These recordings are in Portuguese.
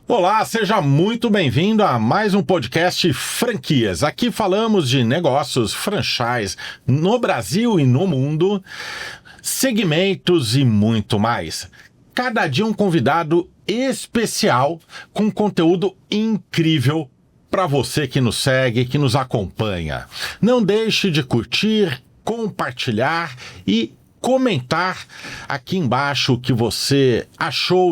Olá, seja muito bem-vindo a mais um podcast Franquias. Aqui falamos de negócios, franchise no Brasil e no mundo, segmentos e muito mais. Cada dia um convidado especial com conteúdo incrível para você que nos segue, que nos acompanha. Não deixe de curtir, compartilhar e comentar aqui embaixo o que você achou,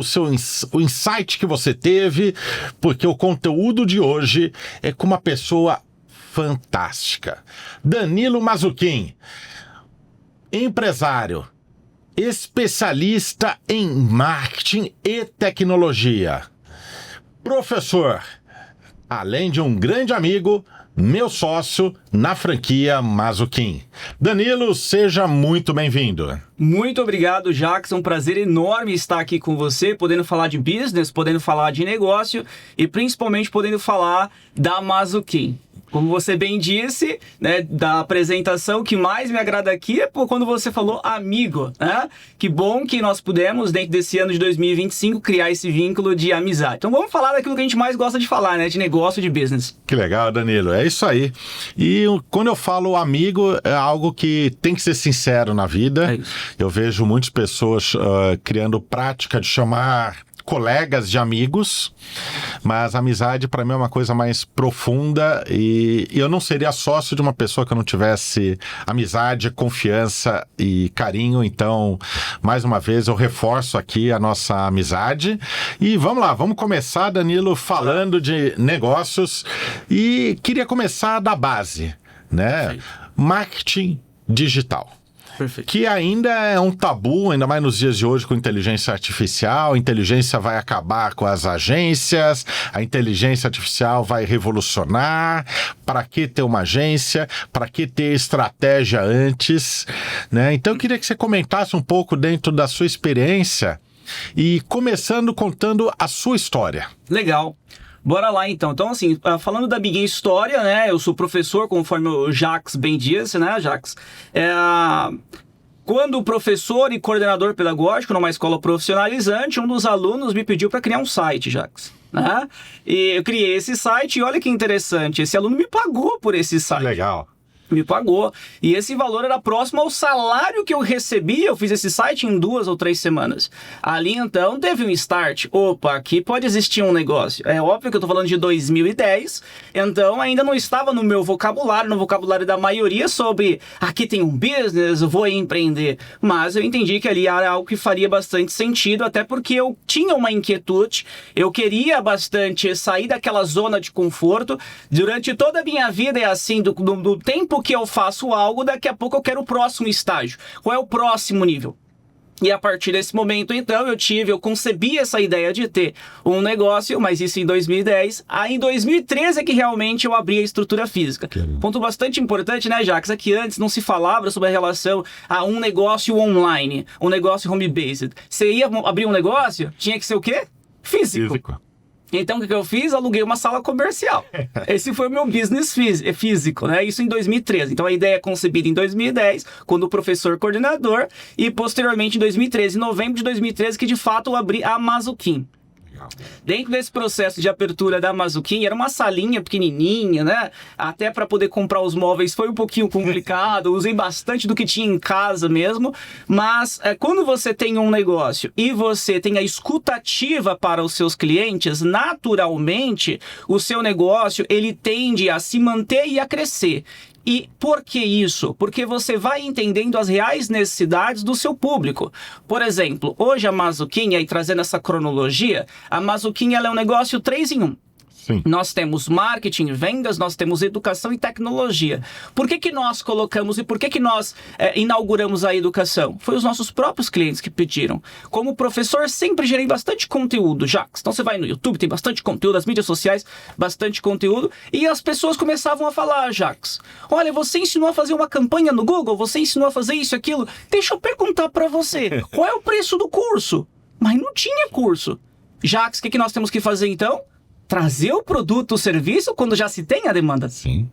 o insight que você teve, porque o conteúdo de hoje é com uma pessoa fantástica. Danilo Mazzucchin, empresário, especialista em marketing e tecnologia, professor, além de um grande amigo, meu sócio na franquia Mazzucchin. Danilo, seja muito bem-vindo. Muito obrigado, Jackson. Um prazer enorme estar aqui com você, podendo falar de business, podendo falar de negócio e principalmente podendo falar da Mazzucchin. Como você bem disse, né, da apresentação, o que mais me agrada aqui é quando você falou amigo, né? Que bom que nós pudemos, dentro desse ano de 2025, criar esse vínculo de amizade. Então vamos falar daquilo que a gente mais gosta de falar, né? De negócio, de business. Que legal, Danilo. É isso aí. E quando eu falo amigo, é algo que tem que ser sincero na vida. É isso. Eu vejo muitas pessoas criando prática de chamar colegas de amigos, mas a amizade para mim é uma coisa mais profunda e eu não seria sócio de uma pessoa que eu não tivesse amizade, confiança e carinho. Então, mais uma vez, eu reforço aqui a nossa amizade e vamos lá, vamos começar, Danilo, falando de negócios e queria começar da base, né? Perfeito. Marketing digital. Perfeito. Que ainda é um tabu, ainda mais nos dias de hoje com inteligência artificial. A inteligência vai acabar com as agências, a inteligência artificial vai revolucionar. Para que ter uma agência? Para que ter estratégia antes? Né? Então eu queria que você comentasse um pouco dentro da sua experiência e começando contando a sua história. Legal. Bora lá, então. Então, assim, falando da minha história, né? Eu sou professor, conforme o Jax bem disse, né, Jax? Quando professor e coordenador pedagógico numa escola profissionalizante, um dos alunos me pediu para criar um site, Jax. Né? E eu criei esse site e olha que interessante, esse aluno me pagou por esse site. Legal. Me pagou. E esse valor era próximo ao salário que eu recebi. Eu fiz esse site em 2 ou 3 semanas. Ali, então, teve um start. Opa, aqui pode existir um negócio. É óbvio que eu tô falando de 2010. Então, ainda não estava no meu vocabulário, no vocabulário da maioria, sobre aqui tem um business, vou empreender. Mas eu entendi que ali era algo que faria bastante sentido, até porque eu tinha uma inquietude. Eu queria bastante sair daquela zona de conforto. Durante toda a minha vida é assim, do tempo que eu faço algo, daqui a pouco eu quero o próximo estágio. Qual é o próximo nível? E a partir desse momento, então, eu concebi essa ideia de ter um negócio, mas isso em 2010. Aí em 2013 é que realmente eu abri a estrutura física. Ponto bastante importante, né, Jax? É que antes não se falava sobre a relação a um negócio online, um negócio home-based. Você ia abrir um negócio, tinha que ser o quê? Físico. Então, o que eu fiz? Aluguei uma sala comercial. Esse foi o meu business físico, né? Isso em 2013. Então, a ideia é concebida em 2010, quando o professor coordenador, e posteriormente em 2013, em novembro de 2013, que de fato eu abri a Mazzucchin. Dentro desse processo de abertura da Mazzucchin, era uma salinha pequenininha, né? Até para poder comprar os móveis foi um pouquinho complicado, usei bastante do que tinha em casa mesmo, mas quando você tem um negócio e você tem a escutativa para os seus clientes, naturalmente o seu negócio ele tende a se manter e a crescer. E por que isso? Porque você vai entendendo as reais necessidades do seu público. Por exemplo, hoje a Mazzucchin, aí trazendo essa cronologia, a Mazzucchin ela é um negócio 3 em 1. Sim. Nós temos marketing, vendas, nós temos educação e tecnologia. Por que nós colocamos e por que nós inauguramos a educação? Foi os nossos próprios clientes que pediram. Como professor, sempre gerei bastante conteúdo, Jax. Então você vai no YouTube, tem bastante conteúdo, as mídias sociais, bastante conteúdo. E as pessoas começavam a falar, Jax, olha, você ensinou a fazer uma campanha no Google, você ensinou a fazer isso, aquilo. Deixa eu perguntar para você, qual é o preço do curso? Mas não tinha curso. Jax, o que nós temos que fazer então? Trazer o produto, o serviço, quando já se tem a demanda. Sim.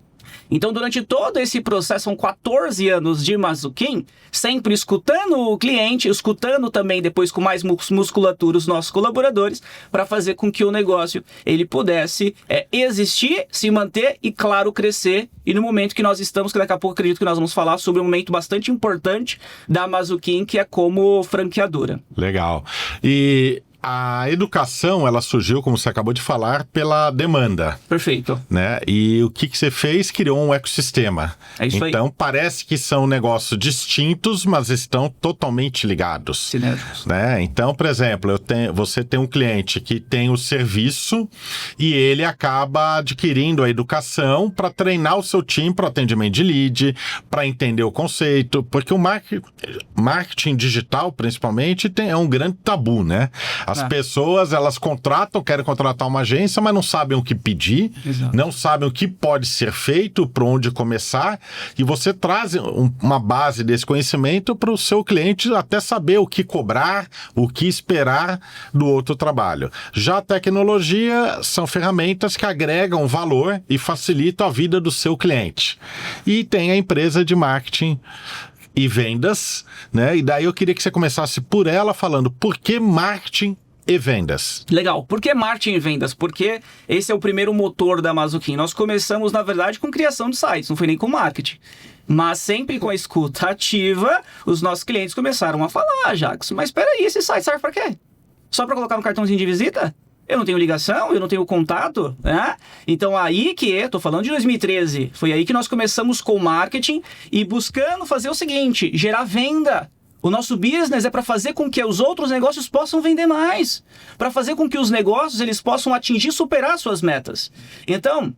Então, durante todo esse processo, são 14 anos de Mazuquim, sempre escutando o cliente, escutando também depois com mais musculatura os nossos colaboradores, para fazer com que o negócio ele pudesse existir, se manter e, claro, crescer. E no momento que nós estamos, que daqui a pouco acredito que nós vamos falar sobre um momento bastante importante da Mazuquim, que é como franqueadora. Legal. E a educação, ela surgiu, como você acabou de falar, pela demanda. Perfeito. Né? E o que você fez? Criou um ecossistema. É isso aí. Então, parece que são negócios distintos, mas estão totalmente ligados. Sinérgicos. Né? Então, por exemplo, você tem um cliente que tem o serviço e ele acaba adquirindo a educação para treinar o seu time para atendimento de lead, para entender o conceito, porque o marketing digital, principalmente, é um grande tabu, né? As pessoas, elas querem contratar uma agência, mas não sabem o que pedir, Exato. não sabem o que pode ser feito, por onde começar, e você traz uma base desse conhecimento para o seu cliente até saber o que cobrar, o que esperar do outro trabalho. Já a tecnologia são ferramentas que agregam valor e facilitam a vida do seu cliente. E tem a empresa de marketing e vendas, né? E daí eu queria que você começasse por ela falando por que marketing e vendas. Legal. Por que marketing e vendas? Porque esse é o primeiro motor da Mazuquim. Nós começamos, na verdade, com criação de sites, não foi nem com marketing. Mas sempre com a escuta ativa, os nossos clientes começaram a falar, Jackson, mas espera aí, esse site serve para quê? Só para colocar no cartãozinho de visita? Eu não tenho ligação, eu não tenho contato, né? Então aí tô falando de 2013, foi aí que nós começamos com o marketing e buscando fazer o seguinte, gerar venda. O nosso business é para fazer com que os outros negócios possam vender mais, para fazer com que os negócios eles possam atingir, superar suas metas. Então,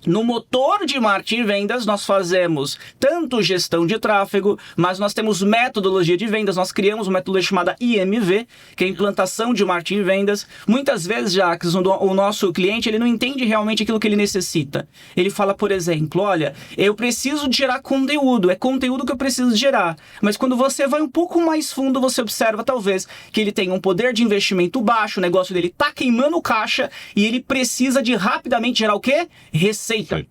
no motor de marketing e vendas, nós fazemos tanto gestão de tráfego, mas nós temos metodologia de vendas, nós criamos uma metodologia chamada IMV, que é a implantação de marketing e vendas. Muitas vezes, Jacques, o nosso cliente ele não entende realmente aquilo que ele necessita. Ele fala, por exemplo, olha, eu preciso de gerar conteúdo, é conteúdo que eu preciso gerar. Mas quando você vai um pouco mais fundo, você observa, talvez, que ele tem um poder de investimento baixo, o negócio dele está queimando caixa e ele precisa de rapidamente gerar o quê? Receita. Ele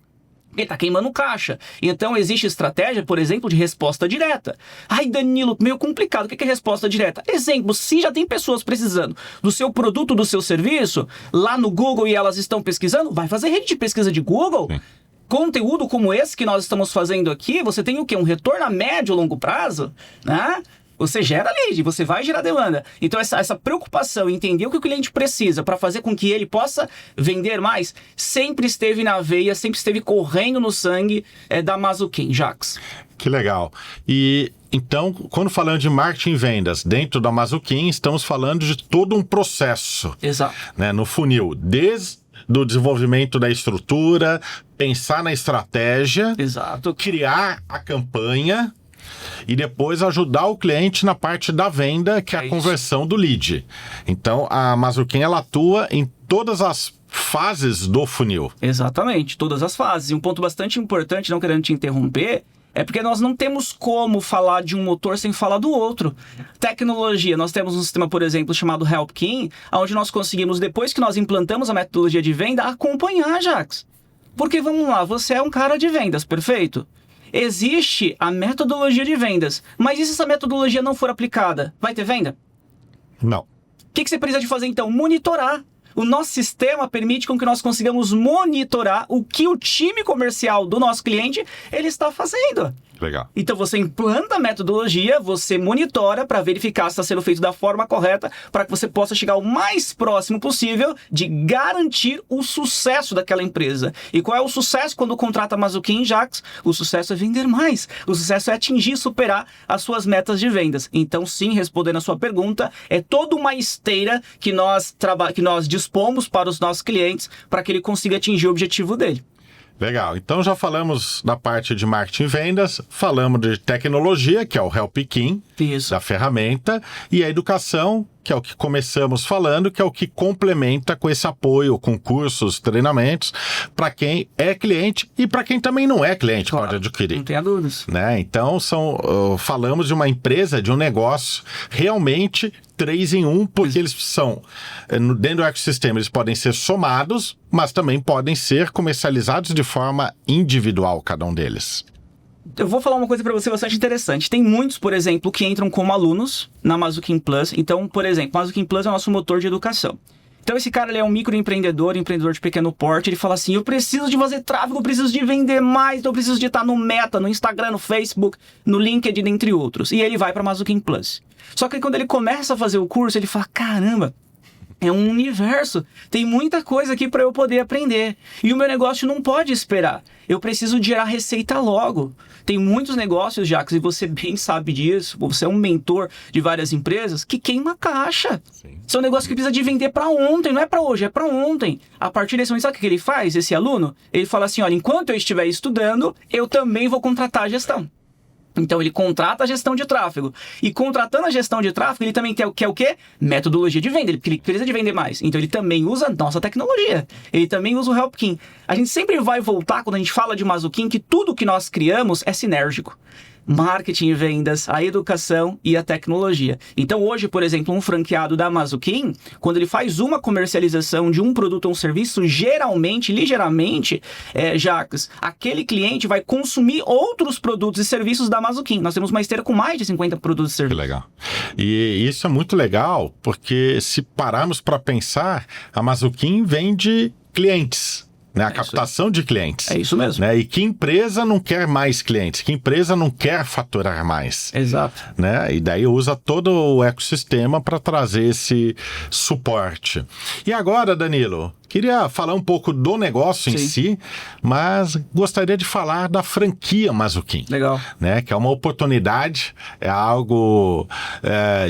está queimando caixa. Então, existe estratégia, por exemplo, de resposta direta. Ai, Danilo, meio complicado. O que é resposta direta? Exemplo, se já tem pessoas precisando do seu produto, do seu serviço, lá no Google e elas estão pesquisando, vai fazer rede de pesquisa de Google. Sim. Conteúdo como esse que nós estamos fazendo aqui, você tem o quê? Um retorno a médio e longo prazo, né? Você gera lead, você vai gerar demanda. Então, essa preocupação em entender o que o cliente precisa para fazer com que ele possa vender mais, sempre esteve na veia, sempre esteve correndo no sangue da Mazuquim, Jax. Que legal. E então, quando falando de marketing e vendas dentro da Mazuquim, estamos falando de todo um processo. Exato. Né, no funil, desde do desenvolvimento da estrutura, pensar na estratégia, exato, criar a campanha e depois ajudar o cliente na parte da venda, que é a conversão do lead. Então, a Mazuquim, ela atua em todas as fases do funil. Exatamente, todas as fases. E um ponto bastante importante, não querendo te interromper, é porque nós não temos como falar de um motor sem falar do outro. Tecnologia, nós temos um sistema, por exemplo, chamado HelpKing, onde nós conseguimos, depois que nós implantamos a metodologia de venda, acompanhar, Jax. Porque, vamos lá, você é um cara de vendas, perfeito? Existe a metodologia de vendas, mas e se essa metodologia não for aplicada? Vai ter venda? Não. O que você precisa de fazer então? Monitorar. O nosso sistema permite com que nós consigamos monitorar o que o time comercial do nosso cliente ele está fazendo. Legal. Então você implanta a metodologia, você monitora para verificar se está sendo feito da forma correta, para que você possa chegar o mais próximo possível de garantir o sucesso daquela empresa. E qual é o sucesso quando contrata a Mazuquim, Jax? O sucesso é vender mais. O sucesso é atingir e superar as suas metas de vendas. Então sim, respondendo a sua pergunta, é toda uma esteira que nós dispomos para os nossos clientes para que ele consiga atingir o objetivo dele. Legal, então já falamos da parte de marketing e vendas, falamos de tecnologia, que é o HelpKing, da ferramenta, e a educação, que é o que começamos falando, que é o que complementa com esse apoio, com cursos, treinamentos, para quem é cliente e para quem também não é cliente, Claro, pode adquirir. não tenha dúvidas. Né? Então, falamos de uma empresa, de um negócio realmente 3 em 1, porque eles são, dentro do ecossistema, eles podem ser somados, mas também podem ser comercializados de forma individual, cada um deles. Eu vou falar uma coisa para você bastante interessante. Tem muitos, por exemplo, que entram como alunos na Mazuquim Plus. Então, por exemplo, Mazuquim Plus é o nosso motor de educação. Então esse cara, ele é um microempreendedor, empreendedor de pequeno porte, ele fala assim, eu preciso de fazer tráfego, eu preciso de vender mais, então eu preciso de estar no Meta, no Instagram, no Facebook, no LinkedIn, entre outros. E ele vai para Mazuquim Plus. Só que quando ele começa a fazer o curso, ele fala, caramba, é um universo, tem muita coisa aqui para eu poder aprender. E o meu negócio não pode esperar, eu preciso gerar receita logo. Tem muitos negócios, Jacques, e você bem sabe disso, você é um mentor de várias empresas, que queima caixa. Sim. Isso é um negócio que precisa de vender para ontem, não é para hoje, é para ontem. A partir desse momento, sabe o que ele faz, esse aluno? Ele fala assim, olha, enquanto eu estiver estudando, eu também vou contratar a gestão. Então ele contrata a gestão de tráfego. E contratando a gestão de tráfego, ele também quer o quê? Metodologia de venda. Ele precisa de vender mais. Então ele também usa a nossa tecnologia. Ele também usa o HelpKing. A gente sempre vai voltar, quando a gente fala de Mazuquim, que tudo que nós criamos é sinérgico. Marketing e vendas, a educação e a tecnologia. Então hoje, por exemplo, um franqueado da Mazuquim, quando ele faz uma comercialização de um produto ou um serviço, geralmente, ligeiramente, Jacques, aquele cliente vai consumir outros produtos e serviços da Mazuquim. Nós temos uma esteira com mais de 50 produtos e serviços. Que legal. E isso é muito legal, porque se pararmos para pensar, a Mazuquim vende clientes. Né, a captação de clientes. É isso mesmo. Né, e que empresa não quer mais clientes? Que empresa não quer faturar mais? Exato. Né, e daí usa todo o ecossistema para trazer esse suporte. E agora, Danilo, queria falar um pouco do negócio em si, mas gostaria de falar da franquia Mazuquim. Legal. Né, que é uma oportunidade, é algo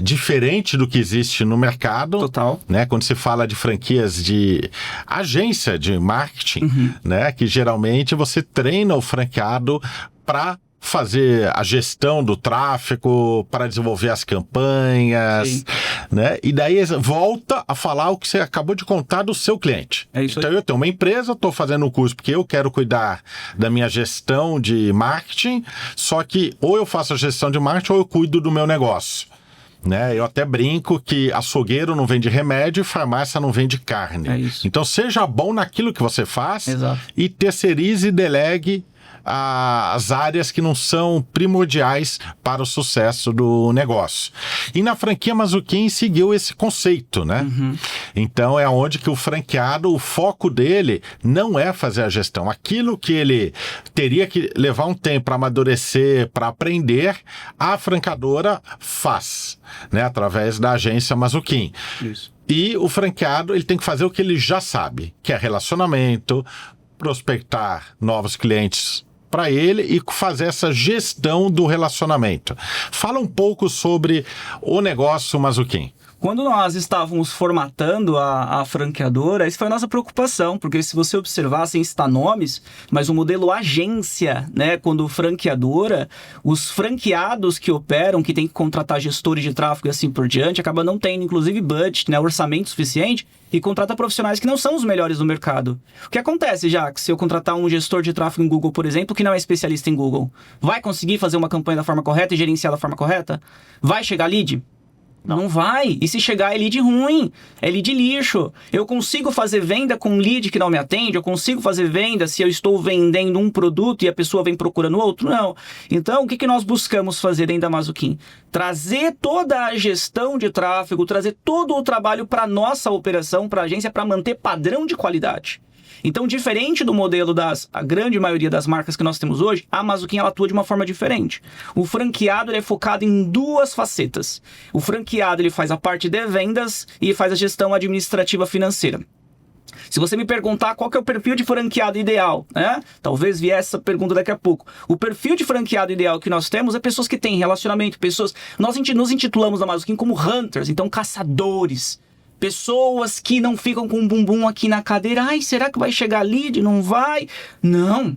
diferente do que existe no mercado. Total. Né, quando se fala de franquias de agência de marketing, né, que geralmente você treina o franqueado para fazer a gestão do tráfego, para desenvolver as campanhas, né? E daí volta a falar o que você acabou de contar do seu cliente. É isso. Então eu tenho uma empresa, estou fazendo um curso porque eu quero cuidar da minha gestão de marketing, só que ou eu faço a gestão de marketing ou eu cuido do meu negócio. Né? Eu até brinco que açougueiro não vende remédio e farmácia não vende carne. É isso. Então seja bom naquilo que você faz. Exato. E terceirize e delegue as áreas que não são primordiais para o sucesso do negócio. E na franquia Mazuquim seguiu esse conceito, né? Então é onde que o franqueado, o foco dele não é fazer a gestão. Aquilo que ele teria que levar um tempo para amadurecer, para aprender, a franqueadora faz, né? Através da agência Mazuquim. Isso. E o franqueado, ele tem que fazer o que ele já sabe, que é relacionamento, prospectar novos clientes para ele e fazer essa gestão do relacionamento. Fala um pouco sobre o negócio Mazuquim. Quando nós estávamos formatando a franqueadora, essa foi a nossa preocupação, porque se você observar, sem citar nomes, mas o modelo agência, né, quando franqueadora, os franqueados que operam, que tem que contratar gestores de tráfego e assim por diante, acaba não tendo, inclusive, budget, né, orçamento suficiente, e contrata profissionais que não são os melhores do mercado. O que acontece, já que se eu contratar um gestor de tráfego em Google, por exemplo, que não é especialista em Google, vai conseguir fazer uma campanha da forma correta e gerenciar da forma correta? Vai chegar lead? Não vai. E se chegar é lead ruim, é lead lixo. Eu consigo fazer venda com lead que não me atende? Eu consigo fazer venda se eu estou vendendo um produto e a pessoa vem procurando outro? Não. Então, o que nós buscamos fazer dentro da Mazuquim? Trazer toda a gestão de tráfego, trazer todo o trabalho para a nossa operação, para a agência, para manter padrão de qualidade. Então, diferente do modelo a grande maioria das marcas que nós temos hoje, a Mazuquim ela atua de uma forma diferente. O franqueado ele é focado em duas facetas. O franqueado ele faz a parte de vendas e faz a gestão administrativa financeira. Se você me perguntar qual que é o perfil de franqueado ideal, né? Talvez viesse essa pergunta daqui a pouco. O perfil de franqueado ideal que nós temos é pessoas que têm relacionamento, pessoas... Nós nos intitulamos a Mazuquim como hunters, então caçadores. Pessoas que não ficam com um bumbum aqui na cadeira. Ai, será que vai chegar lead? Não vai? Não.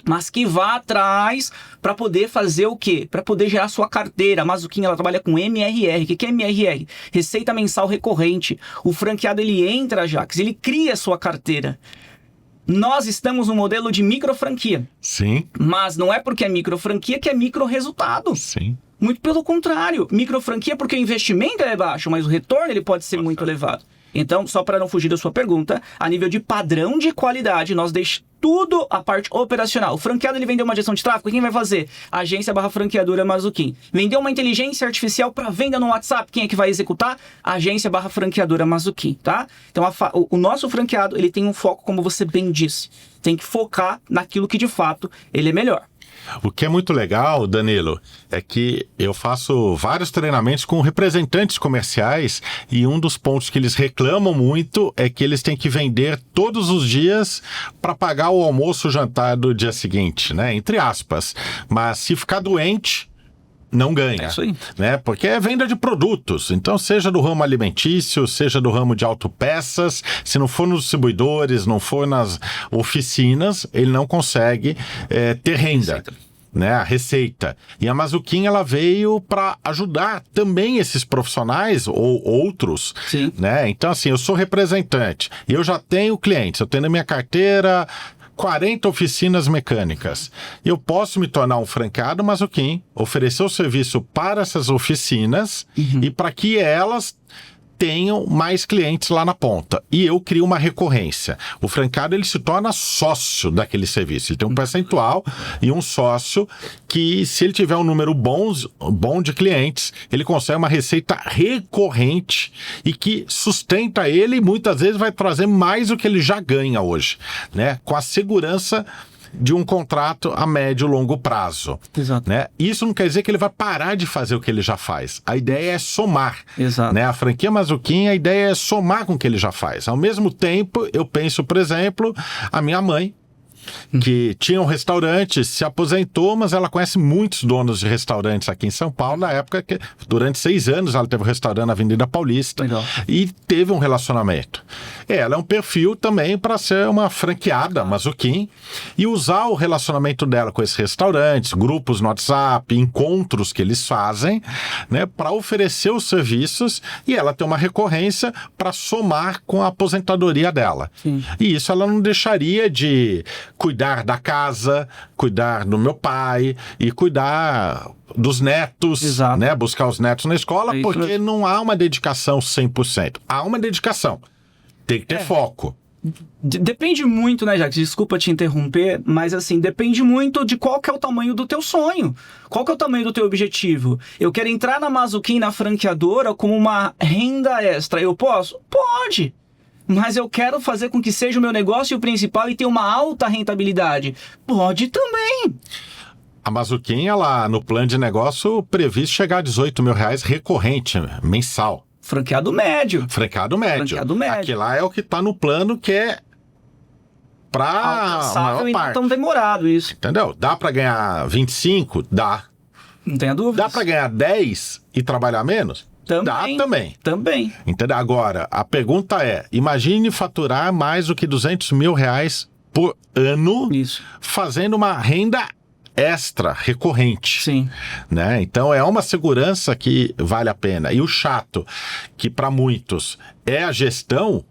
mas que vá atrás para poder fazer o quê? Para poder gerar sua carteira. A Mazzucchin, ela trabalha com MRR. O que é MRR? Receita mensal recorrente. O franqueado, ele entra, Jax, ele cria sua carteira. Nós estamos no modelo de micro franquia. Sim. Mas não é porque é micro franquia que é micro resultado. Sim. Muito pelo contrário. Micro franquia porque o investimento é baixo, mas o retorno ele pode ser muito elevado. Então, só para não fugir da sua pergunta, a nível de padrão de qualidade, nós deixamos tudo a parte operacional. O franqueado, ele vendeu uma gestão de tráfego, quem vai fazer? Agência/franqueadora Mazzucchin. Vendeu uma inteligência artificial para venda no WhatsApp, quem é que vai executar? Agência/franqueadora Mazzucchin, tá? Então, o nosso franqueado, ele tem um foco, como você bem disse. Tem que focar naquilo que, de fato, ele é melhor. O que é muito legal, Danilo, é que eu faço vários treinamentos com representantes comerciais e um dos pontos que eles reclamam muito é que eles têm que vender todos os dias para pagar o almoço, o jantar do dia seguinte, né? Entre aspas. Mas se ficar doente, não ganha. É isso aí. Né? Porque é venda de produtos. Então, seja do ramo alimentício, seja do ramo de autopeças, se não for nos distribuidores, não for nas oficinas, ele não consegue ter renda. Receita. Né, a receita. E a Mazzucchin, ela veio para ajudar também esses profissionais ou outros. Sim. Né? Então, assim, eu sou representante e eu já tenho clientes, eu tenho na minha carteira 40 oficinas mecânicas. Eu posso me tornar um franqueado Mazzucchin, oferecer o serviço para essas oficinas e para que elas tenham mais clientes lá na ponta. E eu crio uma recorrência. O franqueado, ele se torna sócio daquele serviço. Ele tem um percentual e um sócio que, se ele tiver um número bom de clientes, ele consegue uma receita recorrente e que sustenta ele e muitas vezes vai trazer mais do que ele já ganha hoje, né? Com a segurança de um contrato a médio e longo prazo. Exato. Né? Isso não quer dizer que ele vai parar de fazer o que ele já faz. A ideia é somar. Exato. Né? A franquia Mazzucchin, a ideia é somar com o que ele já faz. Ao mesmo tempo, eu penso, por exemplo, a minha mãe, que tinha um restaurante, se aposentou, mas ela conhece muitos donos de restaurantes aqui em São Paulo, na época que, durante 6 anos, ela teve um restaurante na Avenida Paulista. Legal. E teve um relacionamento. Ela é um perfil também para ser uma franqueada Mazzucchin e usar o relacionamento dela com esses restaurantes, grupos no WhatsApp, encontros que eles fazem, né, para oferecer os serviços e ela ter uma recorrência para somar com a aposentadoria dela. Sim. E isso ela não deixaria de cuidar da casa, cuidar do meu pai e cuidar dos netos, Exato. né? Buscar os netos na escola, isso porque mesmo. não há uma dedicação 100%. Há uma dedicação. Tem que ter foco. Depende muito, né, Jax? Desculpa te interromper, mas assim, depende muito de qual que é o tamanho do teu sonho. Qual que é o tamanho do teu objetivo? Eu quero entrar na Mazzucchin, na franqueadora, como uma renda extra. Eu posso? Pode! Mas eu quero fazer com que seja o meu negócio principal e ter uma alta rentabilidade. Pode também. A Mazzucchin, ela, no plano de negócio, previsto chegar a R$18 mil recorrente, mensal. Franqueado médio. Franqueado médio. Franqueado médio. Aqui lá é o que está no plano que é para a Alcançável maior e não parte. tão demorado isso. Entendeu? Dá para ganhar 25? Dá. Não tenha dúvida. Dá para ganhar 10 e trabalhar menos? Também. Dá também. Também. Entendeu? Agora, a pergunta é, imagine faturar mais do que R$200 mil por ano Isso. fazendo uma renda extra, recorrente. Sim. Né? Então é uma segurança que vale a pena. E o chato, que para muitos é a gestão,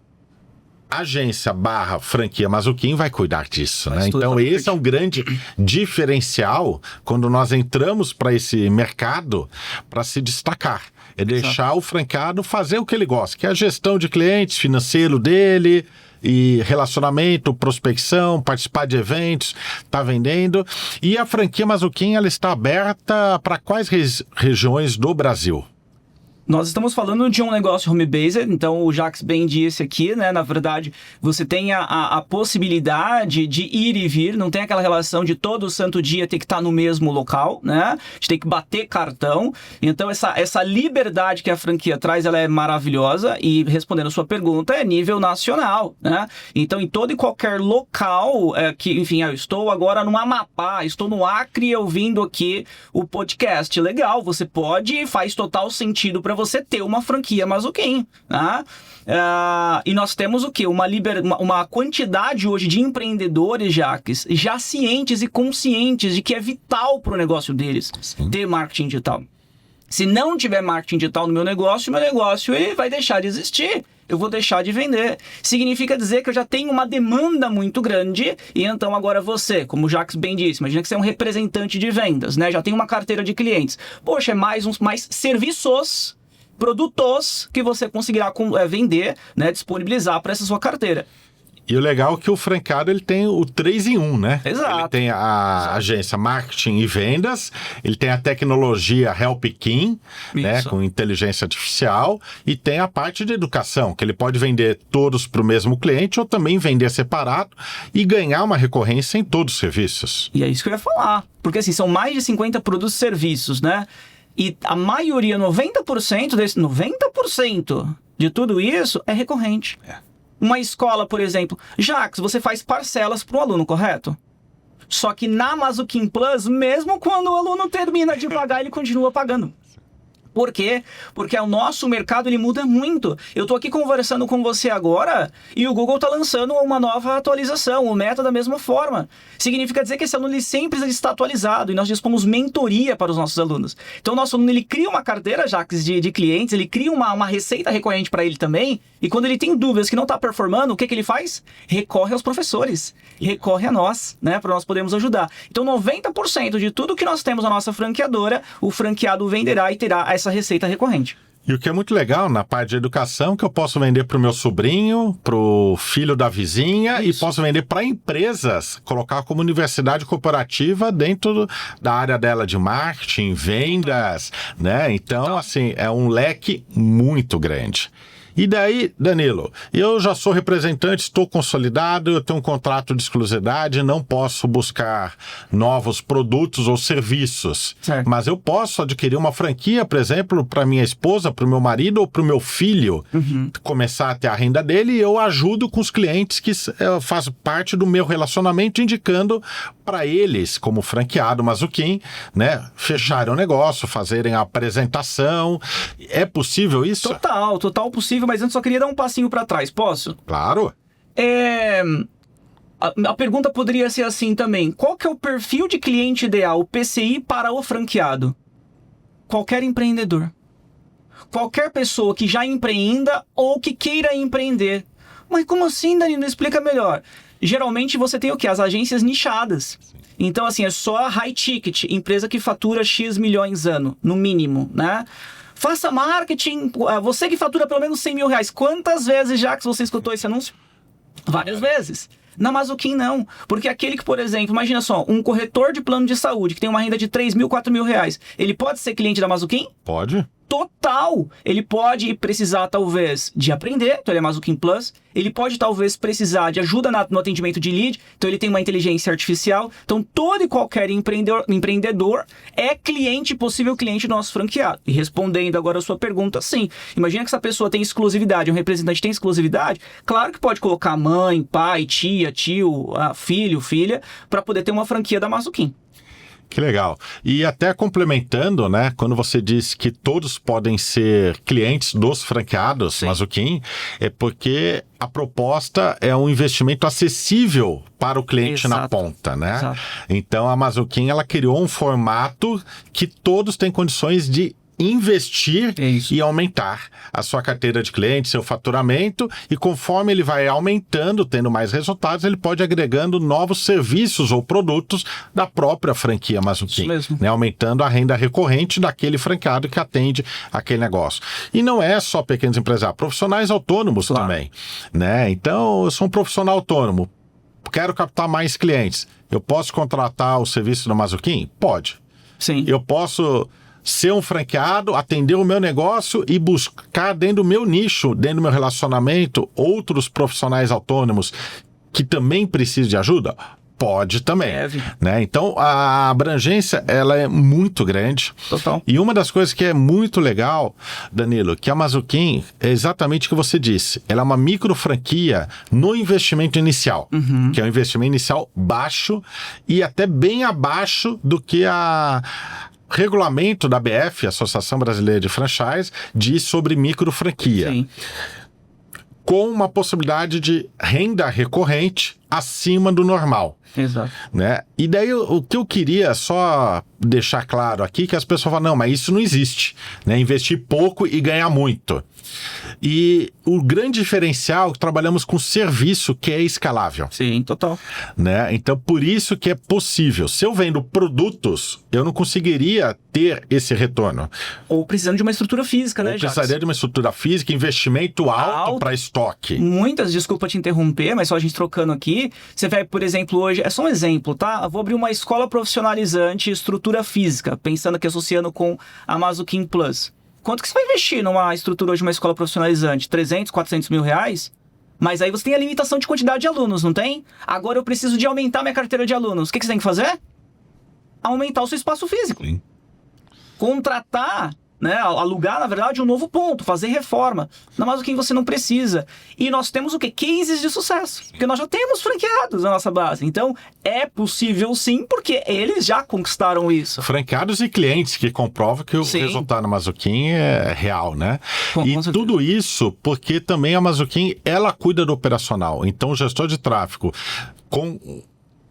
agência/franquia Mazzucchin vai cuidar disso. Né? Então esse é um grande diferencial quando nós entramos para esse mercado para se destacar. É deixar o franqueado fazer o que ele gosta, que é a gestão de clientes, financeiro dele, e relacionamento, prospecção, participar de eventos, tá vendendo. E a franquia Mazzucchin, ela está aberta para quais regiões do Brasil? Nós estamos falando de um negócio home-based, então o Jax bem disse aqui, né? Na verdade, você tem a possibilidade de ir e vir, não tem aquela relação de todo santo dia ter que estar no mesmo local, né? A gente tem que bater cartão. Então, essa liberdade que a franquia traz, ela é maravilhosa e, respondendo a sua pergunta, é nível nacional, né? Então, em todo e qualquer local, que, enfim, eu estou agora no Amapá, estou no Acre ouvindo aqui o podcast, legal, você pode e faz total sentido para você ter uma franquia Mazzucchin, tá? E nós temos o quê? Uma quantidade hoje de empreendedores, Jacques, já cientes e conscientes de que é vital para o negócio deles ter marketing digital. Se não tiver marketing digital no meu negócio ele vai deixar de existir. Eu vou deixar de vender. Significa dizer que eu já tenho uma demanda muito grande e então agora você, como o Jacques bem disse, imagina que você é um representante de vendas, né? Já tem uma carteira de clientes. Poxa, é mais serviços, produtos que você conseguirá vender, né? Disponibilizar para essa sua carteira. E o legal é que o franqueado ele tem o 3 em 1, né? Exato. Ele tem a agência marketing e vendas, ele tem a tecnologia HelpKing, né, com inteligência artificial, e tem a parte de educação, que ele pode vender todos para o mesmo cliente ou também vender separado e ganhar uma recorrência em todos os serviços. E é isso que eu ia falar. Porque assim, são mais de 50 produtos e serviços, né? E a maioria, 90% de tudo isso é recorrente. Uma escola, por exemplo, Jacques, você faz parcelas para o aluno, correto? Só que na Mazuquim Plus, mesmo quando o aluno termina de pagar, ele continua pagando. Por quê? Porque o nosso mercado ele muda muito. Eu estou aqui conversando com você agora e o Google está lançando uma nova atualização, o Meta da mesma forma. Significa dizer que esse aluno ele sempre precisa estar atualizado e nós dispomos mentoria para os nossos alunos. Então o nosso aluno ele cria uma carteira, Jacques, de clientes, ele cria uma receita recorrente para ele também e quando ele tem dúvidas que não está performando, o que ele faz? Recorre aos professores, recorre a nós, né, para nós podermos ajudar. Então 90% de tudo que nós temos na nossa franqueadora, o franqueado venderá e terá essa receita recorrente. E o que é muito legal na parte de educação, que eu posso vender para o meu sobrinho, para o filho da vizinha, e posso vender para empresas, colocar como universidade corporativa dentro da área dela de marketing, vendas, né? Então, assim, é um leque muito grande. E daí, Danilo, eu já sou representante, estou consolidado, eu tenho um contrato de exclusividade, não posso buscar novos produtos ou serviços. Certo. Mas eu posso adquirir uma franquia, por exemplo, para minha esposa, para o meu marido ou para o meu filho começar a ter a renda dele, e eu ajudo com os clientes que fazem parte do meu relacionamento, indicando para eles, como franqueado Mazuquim, né, fecharem o negócio, fazerem a apresentação. É possível isso? Total possível, mas antes só queria dar um passinho para trás, posso? Claro. A pergunta poderia ser assim também, qual que é o perfil de cliente ideal, o PCI, para o franqueado? Qualquer empreendedor. Qualquer pessoa que já empreenda ou que queira empreender. Mas como assim, Danilo? Explica melhor. Geralmente você tem o quê? As agências nichadas. Então, assim, é só a high ticket, empresa que fatura X milhões ano, no mínimo, né? Faça marketing, você que fatura pelo menos 100 mil reais. Quantas vezes, Jacques, você escutou esse anúncio? Várias vezes. Na Mazuquim não, porque aquele que, por exemplo, imagina só, um corretor de plano de saúde que tem uma renda de 3 mil, 4 mil reais, ele pode ser cliente da Mazuquim? Pode. Total! Ele pode precisar, talvez, de aprender, então ele é Mazuquim Plus. Ele pode, talvez, precisar de ajuda no atendimento de lead, então ele tem uma inteligência artificial. Então, todo e qualquer empreendedor é cliente, possível cliente do nosso franqueado. E respondendo agora a sua pergunta, sim. Imagina que essa pessoa tem exclusividade, um representante tem exclusividade, claro que pode colocar mãe, pai, tia, tio, filho, filha, para poder ter uma franquia da Mazuquim. Que legal. E até complementando, né, quando você diz que todos podem ser clientes dos franqueados Mazuquim, é porque a proposta é um investimento acessível para o cliente na ponta, né? Exato. Então a Mazuquim, ela criou um formato que todos têm condições de investir e aumentar a sua carteira de clientes, seu faturamento, e conforme ele vai aumentando, tendo mais resultados, ele pode ir agregando novos serviços ou produtos da própria franquia Mazuquim, né? Aumentando a renda recorrente daquele franqueado que atende aquele negócio. E não é só pequenos empresários, profissionais autônomos também, né? Então, eu sou um profissional autônomo, quero captar mais clientes. Eu posso contratar o serviço da Mazuquim? Pode. Sim. Eu posso ser um franqueado, atender o meu negócio e buscar dentro do meu nicho, dentro do meu relacionamento, outros profissionais autônomos que também precisam de ajuda? Pode também, né? Então, a abrangência, ela é muito grande. Total. E uma das coisas que é muito legal, Danilo, que a Mazuquim é exatamente o que você disse. Ela é uma micro franquia no investimento inicial, que é um investimento inicial baixo e até bem abaixo do que a regulamento da ABF, Associação Brasileira de Franchise, diz sobre micro franquia. Sim. com uma possibilidade de renda recorrente acima do normal. Exato. Né? E daí o que eu queria só deixar claro aqui, que as pessoas falam, não, mas isso não existe, né? Investir pouco e ganhar muito. E o grande diferencial é que trabalhamos com serviço que é escalável. Sim, total. Né? Então, por isso que é possível. Se eu vendo produtos, eu não conseguiria ter esse retorno. Ou precisando de uma estrutura física, né, Jacques? Precisaria de uma estrutura física, investimento alto para estoque. Desculpa te interromper, mas só a gente trocando aqui. Você vai, por exemplo, hoje, é só um exemplo, tá? Eu vou abrir uma escola profissionalizante, estrutura física, pensando aqui, associando com a Mazuquim Plus. Quanto que você vai investir numa estrutura hoje de uma escola profissionalizante? 300, 400 mil reais? Mas aí você tem a limitação de quantidade de alunos, não tem? Agora eu preciso de aumentar minha carteira de alunos. O que você tem que fazer? Aumentar o seu espaço físico. Sim. Contratar, né, alugar, na verdade, um novo ponto, fazer reforma. Não mais o que você não precisa. E nós temos o quê? Cases de sucesso. Porque nós já temos franqueados na nossa base. Então, é possível sim, porque eles já conquistaram isso. Franqueados e clientes que comprovam que o resultado na Mazuquim é real, né? E tudo isso porque também a Mazuquim, ela cuida do operacional. Então, o gestor de tráfego com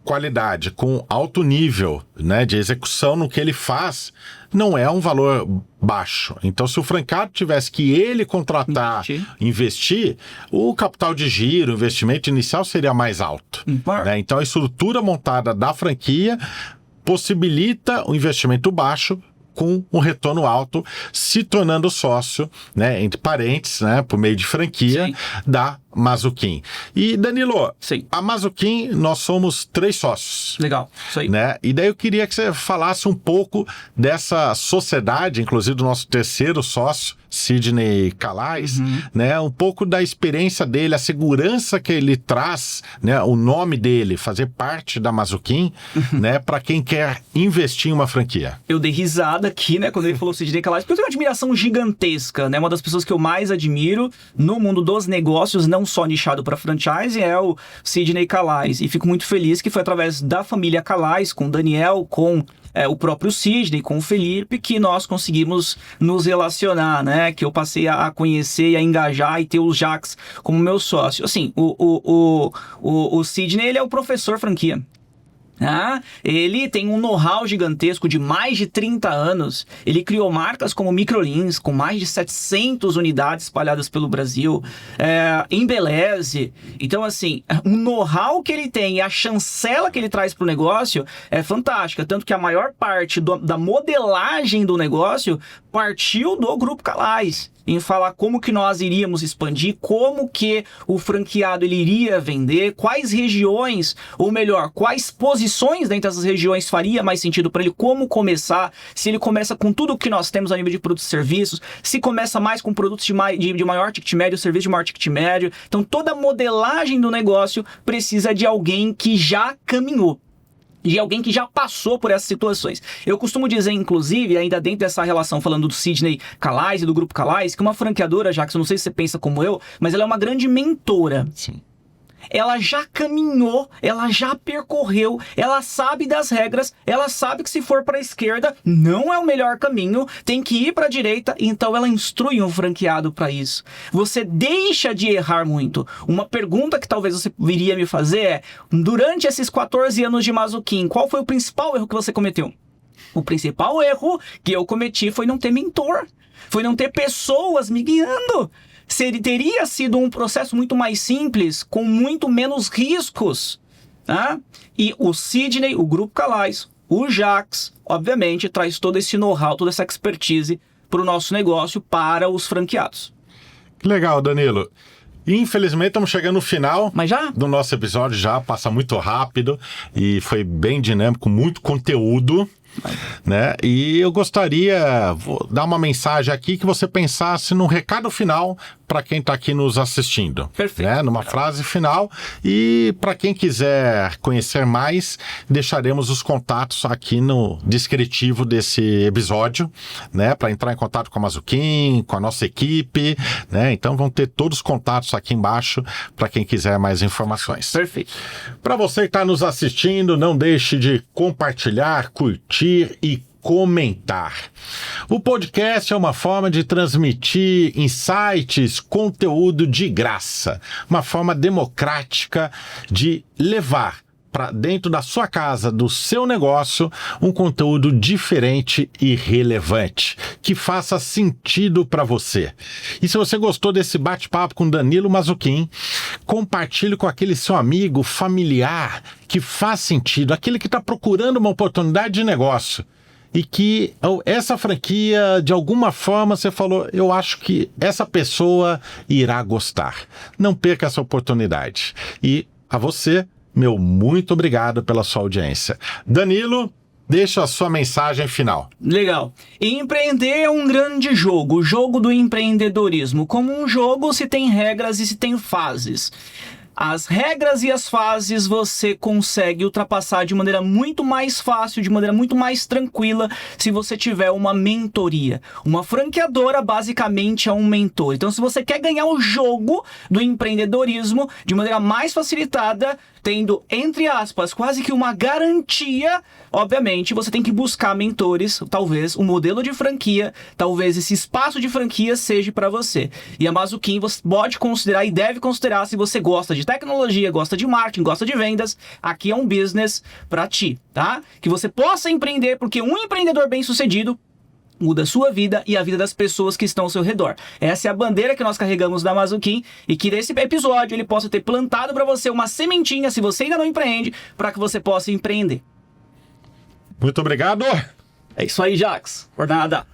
qualidade, com alto nível, né, de execução no que ele faz, não é um valor baixo. Então, se o franqueado tivesse que ele contratar, investir, o capital de giro, o investimento inicial seria mais alto. Né? Então, a estrutura montada da franquia possibilita o investimento baixo com um retorno alto, se tornando sócio, né, entre parentes, né, por meio de franquia, da Mazuquim. E, Danilo, a Mazuquim, nós somos 3 sócios. Legal, isso aí. Né? E daí eu queria que você falasse um pouco dessa sociedade, inclusive do nosso terceiro sócio, Sidney Calais, né? Um pouco da experiência dele, a segurança que ele traz, né? O nome dele, fazer parte da Mazuquim, né? Para quem quer investir em uma franquia. Eu dei risada aqui, né? Quando ele falou Sidney Calais, porque eu tenho uma admiração gigantesca, né? Uma das pessoas que eu mais admiro no mundo dos negócios, não só nichado para franchise, é o Sidney Calais. E fico muito feliz que foi através da família Calais, com o Daniel, com o próprio Sidney, com o Felipe, que nós conseguimos nos relacionar, né? Que eu passei a conhecer e a engajar e ter o Jacques como meu sócio. Assim, o Sidney, ele é o professor franquia. Ele tem um know-how gigantesco de mais de 30 anos. Ele criou marcas como Microlins, com mais de 700 unidades espalhadas pelo Brasil, Embeleze. Então, assim, o know-how que ele tem e a chancela que ele traz para o negócio é fantástica. Tanto que a maior parte da modelagem do negócio partiu do Grupo Calais, em falar como que nós iríamos expandir, como que o franqueado ele iria vender, quais regiões, ou melhor, quais posições dentro dessas regiões faria mais sentido para ele, como começar, se ele começa com tudo que nós temos a nível de produtos e serviços, se começa mais com produtos de maior ticket médio, serviço de maior ticket médio. Então toda a modelagem do negócio precisa de alguém que já caminhou, de alguém que já passou por essas situações. Eu costumo dizer, inclusive, ainda dentro dessa relação, falando do Sidney Calais e do Grupo Calais, que uma franqueadora, Jacques, eu não sei se você pensa como eu, mas ela é uma grande mentora. Sim. Ela já caminhou, ela já percorreu, ela sabe das regras, ela sabe que se for para a esquerda não é o melhor caminho, tem que ir para a direita, então ela instrui um franqueado para isso. Você deixa de errar muito. Uma pergunta que talvez você viria me fazer é, durante esses 14 anos de Mazuquim, qual foi o principal erro que você cometeu? O principal erro que eu cometi foi não ter mentor, foi não ter pessoas me guiando. Teria sido um processo muito mais simples, com muito menos riscos. Tá? E o Sidney, o Grupo Calais, o Jacques, obviamente, traz todo esse know-how, toda essa expertise para o nosso negócio, para os franqueados. Legal, Danilo. Infelizmente, estamos chegando no final do nosso episódio, já passa muito rápido e foi bem dinâmico, muito conteúdo. Né? E eu gostaria, vou dar uma mensagem aqui que você pensasse num recado final para quem está aqui nos assistindo. Perfeito. Né? Numa frase final. E para quem quiser conhecer mais, deixaremos os contatos aqui no descritivo desse episódio, né? Para entrar em contato com a Mazuquim, com a nossa equipe, né? Então vão ter todos os contatos aqui embaixo para quem quiser mais informações. Perfeito. Para você que está nos assistindo, não deixe de compartilhar, curtir e comentar. O podcast é uma forma de transmitir insights, conteúdo de graça, uma forma democrática de levar para dentro da sua casa, do seu negócio, um conteúdo diferente e relevante, que faça sentido para você. E se você gostou desse bate-papo com Danilo Mazzucchin, compartilhe com aquele seu amigo, familiar, que faz sentido, aquele que está procurando uma oportunidade de negócio. E que essa franquia, de alguma forma, você falou, eu acho que essa pessoa irá gostar. Não perca essa oportunidade. E a você, meu muito obrigado pela sua audiência. Danilo, deixa a sua mensagem final. Legal. Empreender é um grande jogo, o jogo do empreendedorismo. Como um jogo, se tem regras e se tem fases. As regras e as fases você consegue ultrapassar de maneira muito mais fácil, de maneira muito mais tranquila, se você tiver uma mentoria. Uma franqueadora basicamente é um mentor. Então, se você quer ganhar o jogo do empreendedorismo de maneira mais facilitada, tendo, entre aspas, quase que uma garantia, obviamente, você tem que buscar mentores, talvez um modelo de franquia, talvez esse espaço de franquia seja para você. E a Mazzucchin você pode considerar e deve considerar se você gosta de tecnologia, gosta de marketing, gosta de vendas, aqui é um business para ti, tá? Que você possa empreender, porque um empreendedor bem-sucedido muda a sua vida e a vida das pessoas que estão ao seu redor. Essa é a bandeira que nós carregamos da Mazzucchin e que nesse episódio ele possa ter plantado para você uma sementinha, se você ainda não empreende, para que você possa empreender. Muito obrigado. É isso aí, Jax. Por nada.